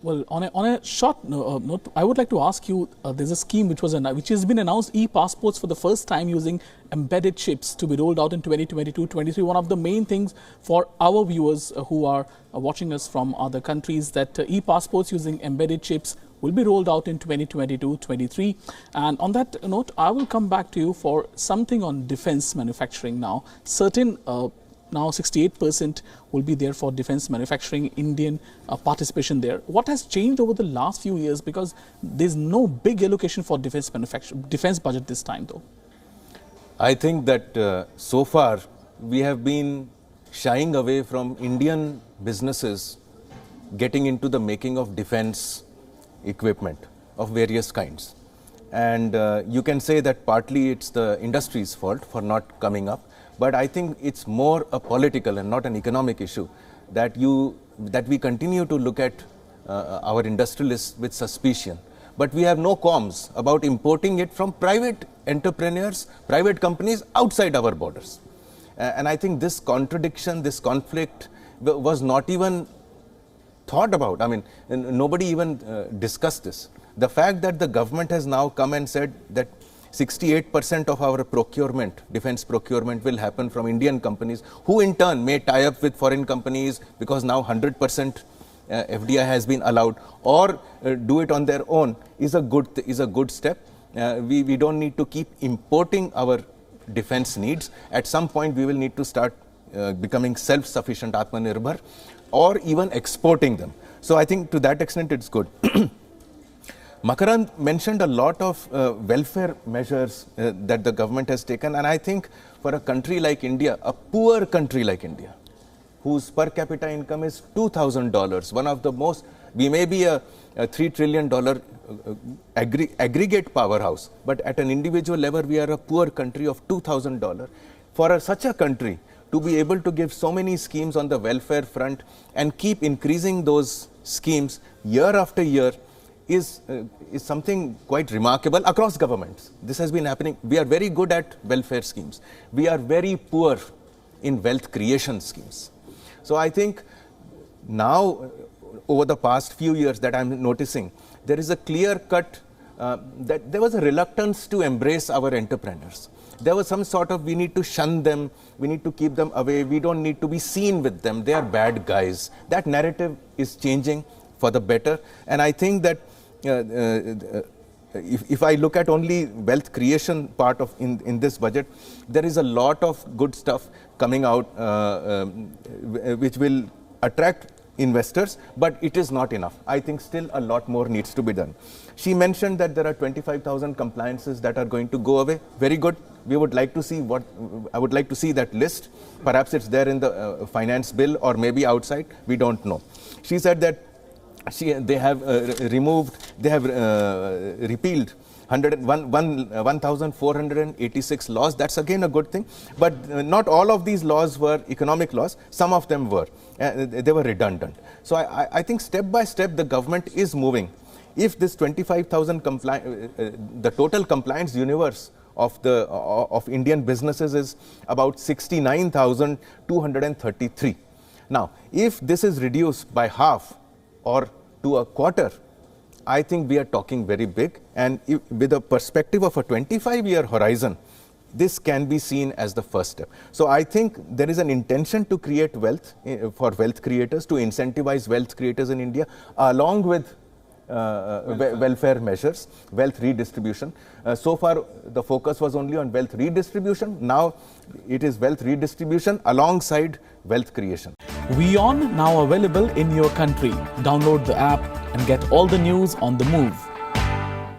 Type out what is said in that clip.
Well, on a short note, I would like to ask you, there's a scheme which has been announced, e-passports for the first time using embedded chips to be rolled out in 2022-23. One of the main things for our viewers who are watching us from other countries, that e-passports using embedded chips will be rolled out in 2022-23. And on that note, I will come back to you for something on defense manufacturing now. Now 68% will be there for defense manufacturing, Indian participation there. What has changed over the last few years? Because there's no big allocation for defense budget this time though. I think that so far we have been shying away from Indian businesses getting into the making of defense equipment of various kinds. And you can say that partly it's the industry's fault for not coming up. But I think it's more a political and not an economic issue that we continue to look at our industrialists with suspicion. But we have no qualms about importing it from private entrepreneurs, private companies outside our borders. And I think this contradiction, this conflict was not even thought about. I mean, nobody even discussed this. The fact that the government has now come and said that 68% of our procurement, defense procurement, will happen from Indian companies, who in turn may tie up with foreign companies because now 100% FDI has been allowed, or do it on their own, is a good step. We don't need to keep importing our defense needs. At some point, we will need to start becoming self-sufficient, Atmanirbhar, or even exporting them. So I think to that extent, it's good. Makaran mentioned a lot of welfare measures that the government has taken, and I think for a country like India, a poor country like India, whose per capita income is $2,000, one of the most, we may be a $3 trillion aggregate powerhouse, but at an individual level, we are a poor country of $2,000. For such a country to be able to give so many schemes on the welfare front and keep increasing those schemes year after year, is something quite remarkable across governments. This has been happening. We are very good at welfare schemes. We are very poor in wealth creation schemes. So I think now, over the past few years that I'm noticing, there is a clear cut that there was a reluctance to embrace our entrepreneurs. There was some sort of, we need to shun them, we need to keep them away, we don't need to be seen with them, they are bad guys. That narrative is changing for the better, and I think that if I look at only wealth creation part of in this budget, there is a lot of good stuff coming out which will attract investors, but it is not enough. I think still a lot more needs to be done. She mentioned that there are 25,000 compliances that are going to go away. Very good. We would like to see I would like to see that list. Perhaps it's there in the finance bill or maybe outside. We don't know. She said that they have repealed 1,486 laws. That's again a good thing. But not all of these laws were economic laws. Some of them were. They were redundant. So I think step by step the government is moving. If this 25,000 the total compliance universe of Indian businesses is about 69,233. Now, if this is reduced by half or to a quarter, I think we are talking very big, and with a perspective of a 25-year horizon, this can be seen as the first step. So I think there is an intention to create wealth for wealth creators, to incentivize wealth creators in India, along with welfare measures, wealth redistribution. So far, the focus was only on wealth redistribution. Now, it is wealth redistribution alongside wealth creation. WION now available in your country. Download the app and get all the news on the move.